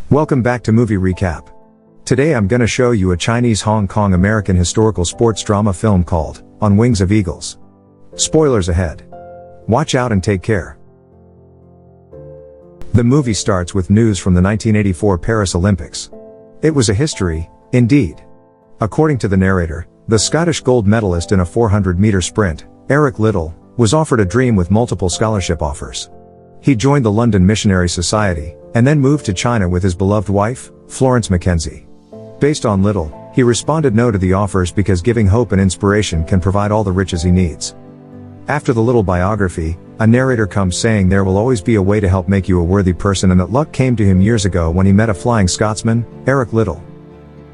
Welcome back to Movie Recap. Today I'm gonna show you a Chinese Hong Kong American historical sports drama film called On Wings of Eagles. Spoilers ahead. Watch out and take care. The movie starts with news from the 1984 Paris Olympics. It was a history, indeed. According to the narrator, the Scottish gold medalist in a 400-meter sprint, Liddell, was offered a dream with multiple scholarship offers. He joined the London Missionary Society, and then moved to China with his beloved wife, Florence Mackenzie. Based on Liddell, he responded no to the offers because giving hope and inspiration can provide all the riches he needs. After the Liddell biography, a narrator comes saying there will always be a way to help make you a worthy person and that luck came to him years ago when he met a flying Scotsman, Liddell.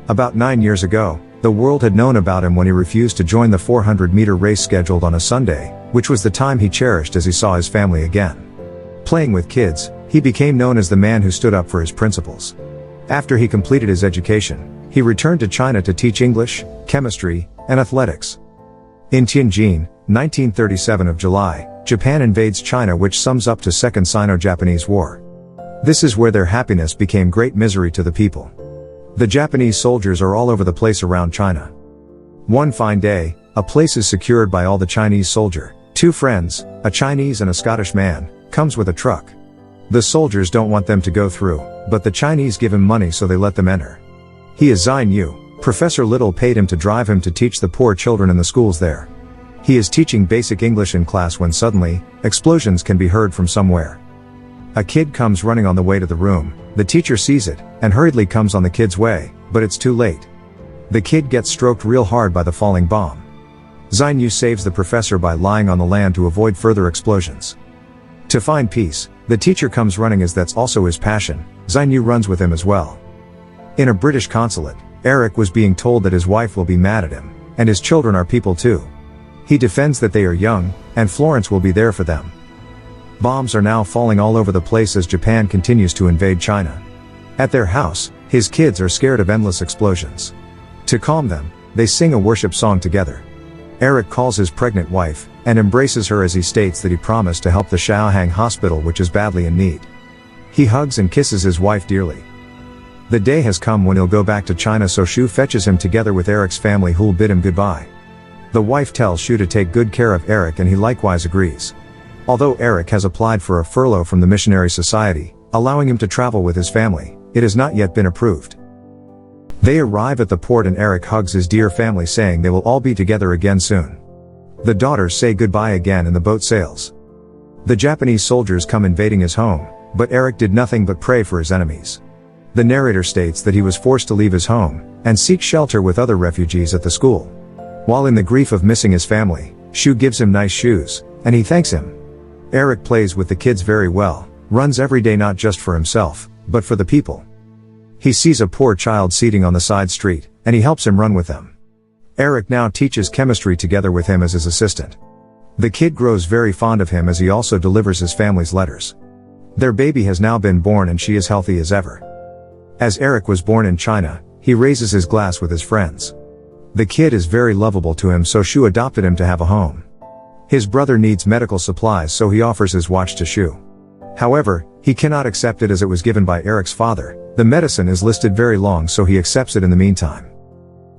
About 9 years ago, the world had known about him when he refused to join the 400-meter race scheduled on a Sunday, which was the time he cherished as he saw his family again. Playing with kids, he became known as the man who stood up for his principles. After he completed his education, he returned to China to teach English, chemistry, and athletics. In Tianjin, 1937 of July, Japan invades China, which sums up to Second Sino-Japanese War. This is where their happiness became great misery to the people. The Japanese soldiers are all over the place around China. One fine day, a place is secured by all the Chinese soldier, two friends, a Chinese and a Scottish man, comes with a truck. The soldiers don't want them to go through, but the Chinese give him money so they let them enter. He is Xin Yu. Professor Liddell paid him to drive him to teach the poor children in the schools there. He is teaching basic English in class when suddenly, explosions can be heard from somewhere. A kid comes running on the way to the room, the teacher sees it, and hurriedly comes on the kid's way, but it's too late. The kid gets stroked real hard by the falling bomb. Xin Yu saves the professor by lying on the land to avoid further explosions. To find peace, the teacher comes running as that's also his passion. Xin Yu runs with him as well. In a British consulate, Eric was being told that his wife will be mad at him, and his children are people too. He defends that they are young, and Florence will be there for them. Bombs are now falling all over the place as Japan continues to invade China. At their house, his kids are scared of endless explosions. To calm them, they sing a worship song together. Eric calls his pregnant wife, and embraces her as he states that he promised to help the Shaohang hospital, which is badly in need. He hugs and kisses his wife dearly. The day has come when he'll go back to China, so Shu fetches him together with Eric's family, who'll bid him goodbye. The wife tells Shu to take good care of Eric, and he likewise agrees. Although Eric has applied for a furlough from the Missionary Society, allowing him to travel with his family, it has not yet been approved. They arrive at the port and Eric hugs his dear family, saying they will all be together again soon. The daughters say goodbye again and the boat sails. The Japanese soldiers come invading his home, but Eric did nothing but pray for his enemies. The narrator states that he was forced to leave his home, and seek shelter with other refugees at the school. While in the grief of missing his family, Shu gives him nice shoes, and he thanks him. Eric plays with the kids very well, runs every day not just for himself, but for the people. He sees a poor child seating on the side street, and he helps him run with them. Eric now teaches chemistry together with him as his assistant. The kid grows very fond of him as he also delivers his family's letters. Their baby has now been born and she is healthy as ever. As Eric was born in China, he raises his glass with his friends. The kid is very lovable to him, so Shu adopted him to have a home. His brother needs medical supplies, so he offers his watch to Shu. However, he cannot accept it as it was given by Eric's father. The medicine is listed very long, so he accepts it in the meantime.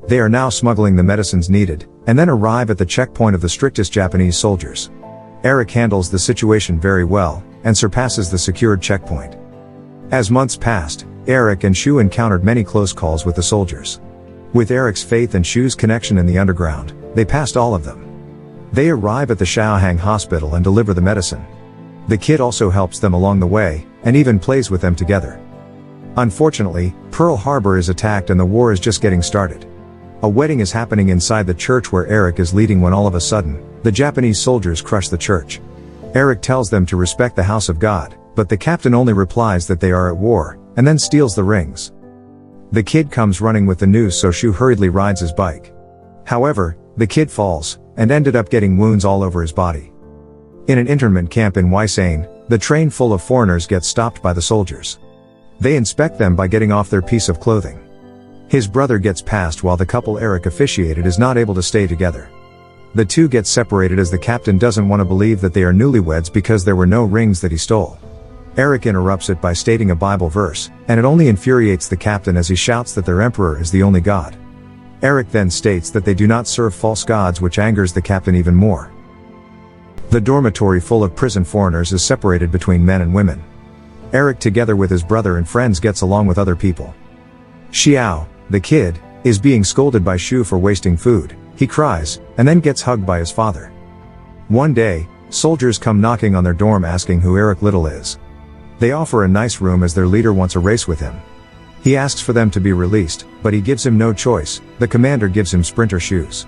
They are now smuggling the medicines needed, and then arrive at the checkpoint of the strictest Japanese soldiers. Eric handles the situation very well, and surpasses the secured checkpoint. As months passed, Eric and Shu encountered many close calls with the soldiers. With Eric's faith and Shu's connection in the underground, they passed all of them. They arrive at the Shaohang hospital and deliver the medicine. The kid also helps them along the way, and even plays with them together. Unfortunately, Pearl Harbor is attacked and the war is just getting started. A wedding is happening inside the church where Eric is leading when all of a sudden, the Japanese soldiers crush the church. Eric tells them to respect the house of God, but the captain only replies that they are at war, and then steals the rings. The kid comes running with the news, so Shu hurriedly rides his bike. However, the kid falls, and ended up getting wounds all over his body. In an internment camp in Huaisane, the train full of foreigners gets stopped by the soldiers. They inspect them by getting off their piece of clothing. His brother gets passed while the couple Eric officiated is not able to stay together. The two get separated as the captain doesn't want to believe that they are newlyweds because there were no rings that he stole. Eric interrupts it by stating a Bible verse, and it only infuriates the captain as he shouts that their emperor is the only God. Eric then states that they do not serve false gods, which angers the captain even more. The dormitory full of prison foreigners is separated between men and women. Eric, together with his brother and friends, gets along with other people. Xiao, the kid, is being scolded by Shu for wasting food. He cries, and then gets hugged by his father. One day, soldiers come knocking on their dorm asking who Eric Liddell is. They offer a nice room as their leader wants a race with him. He asks for them to be released, but he gives him no choice. The commander gives him sprinter shoes.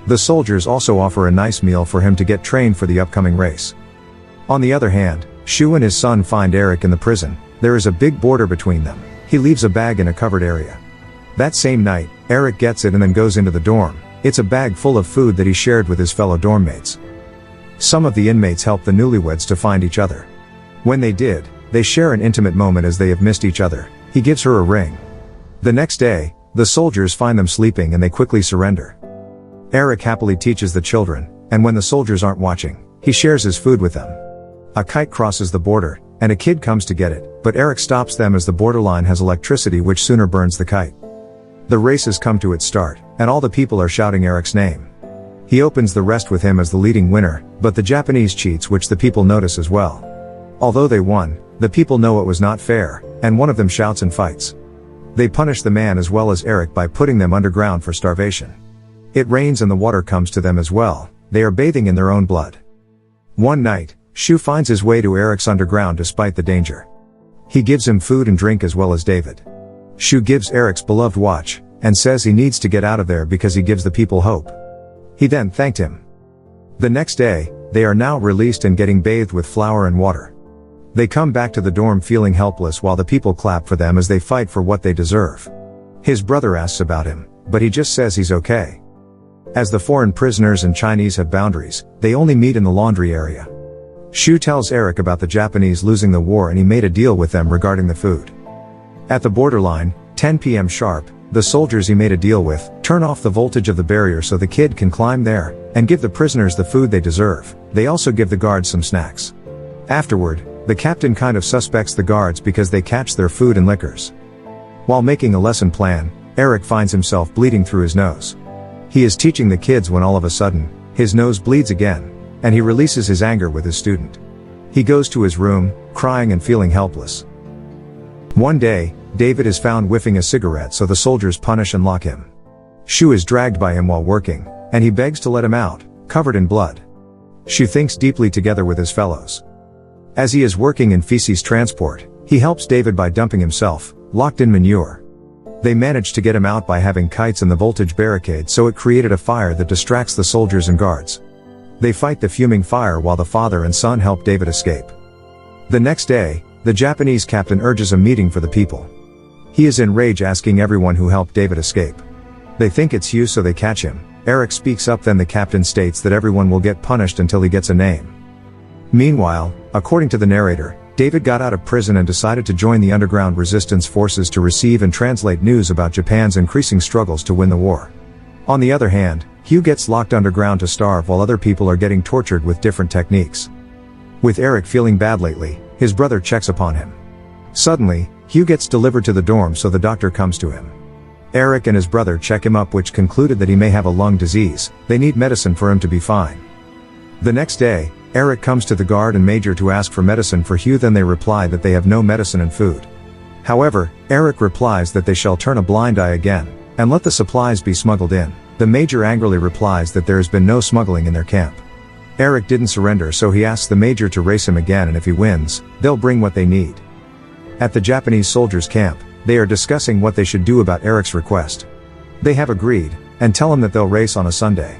The soldiers also offer a nice meal for him to get trained for the upcoming race. On the other hand, Shu and his son find Eric in the prison. There is a big border between them. He leaves a bag in a covered area. That same night, Eric gets it and then goes into the dorm. It's a bag full of food that he shared with his fellow dorm mates. Some of the inmates help the newlyweds to find each other. When they did, they share an intimate moment as they have missed each other. He gives her a ring. The next day, the soldiers find them sleeping and they quickly surrender. Eric happily teaches the children, and when the soldiers aren't watching, he shares his food with them. A kite crosses the border, and a kid comes to get it, but Eric stops them as the borderline has electricity which sooner burns the kite. The race has come to its start, and all the people are shouting Eric's name. He opens the rest with him as the leading winner, but the Japanese cheats, which the people notice as well. Although they won, the people know it was not fair, and one of them shouts and fights. They punish the man as well as Eric by putting them underground for starvation. It rains and the water comes to them as well. They are bathing in their own blood. One night, Shu finds his way to Eric's underground despite the danger. He gives him food and drink as well as David. Shu gives Eric's beloved watch, and says he needs to get out of there because he gives the people hope. He then thanked him. The next day, they are now released and getting bathed with flour and water. They come back to the dorm feeling helpless while the people clap for them as they fight for what they deserve. His brother asks about him, but he just says he's okay. As the foreign prisoners and Chinese have boundaries, they only meet in the laundry area. Shu tells Eric about the Japanese losing the war and he made a deal with them regarding the food. At the borderline, 10 p.m. sharp, the soldiers he made a deal with turn off the voltage of the barrier so the kid can climb there, and give the prisoners the food they deserve. They also give the guards some snacks. Afterward, the captain kind of suspects the guards because they catch their food and liquors. While making a lesson plan, Eric finds himself bleeding through his nose. He is teaching the kids when all of a sudden, his nose bleeds again, and he releases his anger with his student. He goes to his room, crying and feeling helpless. One day, David is found whiffing a cigarette, so the soldiers punish and lock him. Shu is dragged by him while working, and he begs to let him out, covered in blood. Shu thinks deeply together with his fellows. As he is working in feces transport, he helps David by dumping himself, locked in manure. They manage to get him out by having kites in the voltage barricade, so it created a fire that distracts the soldiers and guards. They fight the fuming fire while the father and son help David escape. The next day, the Japanese captain urges a meeting for the people. He is in rage asking everyone who helped David escape. They think it's Hugh, so they catch him. Eric speaks up, then the captain states that everyone will get punished until he gets a name. Meanwhile, according to the narrator, David got out of prison and decided to join the underground resistance forces to receive and translate news about Japan's increasing struggles to win the war. On the other hand, Hugh gets locked underground to starve while other people are getting tortured with different techniques. With Eric feeling bad lately, his brother checks upon him. Suddenly, Hugh gets delivered to the dorm, so the doctor comes to him. Eric and his brother check him up, which concluded that he may have a lung disease. They need medicine for him to be fine. The next day, Eric comes to the guard and major to ask for medicine for Hugh, then they reply that they have no medicine and food. However, Eric replies that they shall turn a blind eye again, and let the supplies be smuggled in. The major angrily replies that there has been no smuggling in their camp. Eric didn't surrender, so he asks the major to race him again, and if he wins, they'll bring what they need. At the Japanese soldiers' camp, they are discussing what they should do about Eric's request. They have agreed, and tell him that they'll race on a Sunday.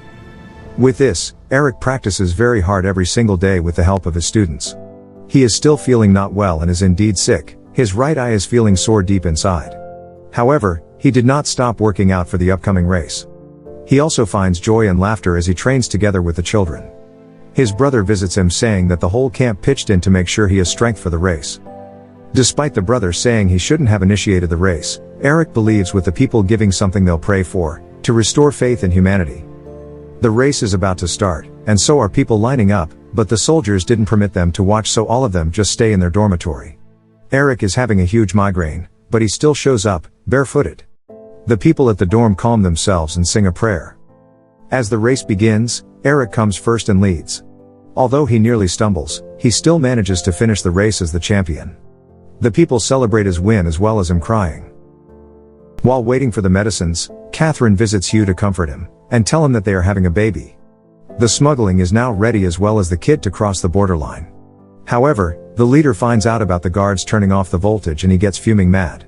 With this, Eric practices very hard every single day with the help of his students. He is still feeling not well and is indeed sick. His right eye is feeling sore deep inside. However, he did not stop working out for the upcoming race. He also finds joy and laughter as he trains together with the children. His brother visits him, saying that the whole camp pitched in to make sure he has strength for the race. Despite the brother saying he shouldn't have initiated the race, Eric believes with the people giving something they'll pray for, to restore faith in humanity. The race is about to start, and so are people lining up, but the soldiers didn't permit them to watch, so all of them just stay in their dormitory. Eric is having a huge migraine, but he still shows up, barefooted. The people at the dorm calm themselves and sing a prayer. As the race begins, Eric comes first and leads. Although he nearly stumbles, he still manages to finish the race as the champion. The people celebrate his win as well as him crying. While waiting for the medicines, Catherine visits Hugh to comfort him, and tell him that they are having a baby. The smuggling is now ready as well as the kid to cross the borderline. However, the leader finds out about the guards turning off the voltage and he gets fuming mad.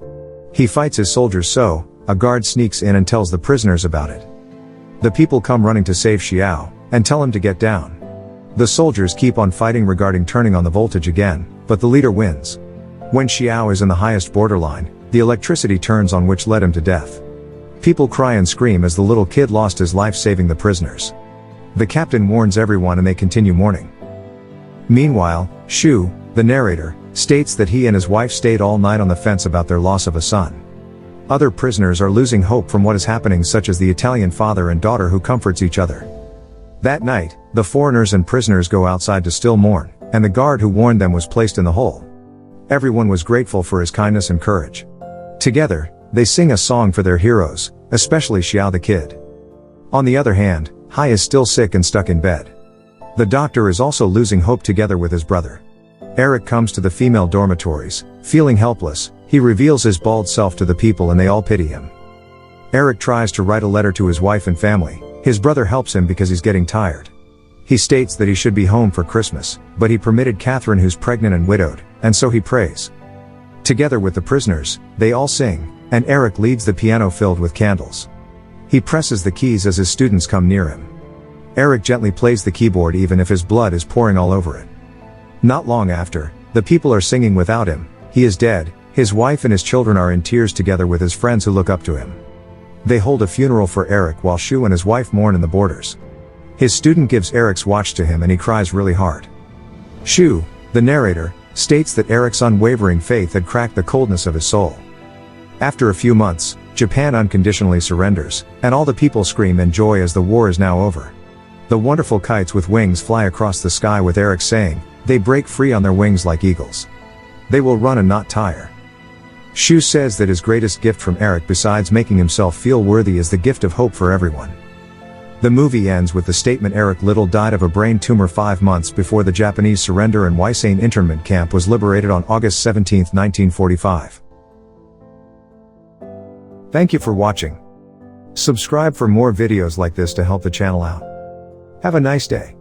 He fights his soldiers, so a guard sneaks in and tells the prisoners about it. The people come running to save Xiao, and tell him to get down. The soldiers keep on fighting regarding turning on the voltage again, but the leader wins. When Xiao is in the highest borderline, the electricity turns on, which led him to death. People cry and scream as the little kid lost his life saving the prisoners. The captain warns everyone and they continue mourning. Meanwhile, Shu, the narrator, states that he and his wife stayed all night on the fence about their loss of a son. Other prisoners are losing hope from what is happening, such as the Italian father and daughter who comforts each other. That night, the foreigners and prisoners go outside to still mourn, and the guard who warned them was placed in the hole. Everyone was grateful for his kindness and courage. Together, they sing a song for their heroes, especially Xiao the kid. On the other hand, Hai is still sick and stuck in bed. The doctor is also losing hope together with his brother. Eric comes to the female dormitories, feeling helpless. He reveals his bald self to the people and they all pity him. Eric tries to write a letter to his wife and family. His brother helps him because he's getting tired. He states that he should be home for Christmas, but he permitted Catherine, who's pregnant and widowed, and so he prays. Together with the prisoners, they all sing, and Eric leads the piano filled with candles. He presses the keys as his students come near him. Eric gently plays the keyboard even if his blood is pouring all over it. Not long after, the people are singing without him. He is dead. His wife and his children are in tears together with his friends who look up to him. They hold a funeral for Eric while Shu and his wife mourn in the borders. His student gives Eric's watch to him and he cries really hard. Shu, the narrator, states that Eric's unwavering faith had cracked the coldness of his soul. After a few months, Japan unconditionally surrenders, and all the people scream in joy as the war is now over. The wonderful kites with wings fly across the sky with Eric saying, "They break free on their wings like eagles. They will run and not tire." Shu says that his greatest gift from Eric, besides making himself feel worthy, is the gift of hope for everyone. The movie ends with the statement Eric Liddell died of a brain tumor 5 months before the Japanese surrender, and Wysane internment camp was liberated on August 17, 1945. Thank you for watching. Subscribe for more videos like this to help the channel out. Have a nice day.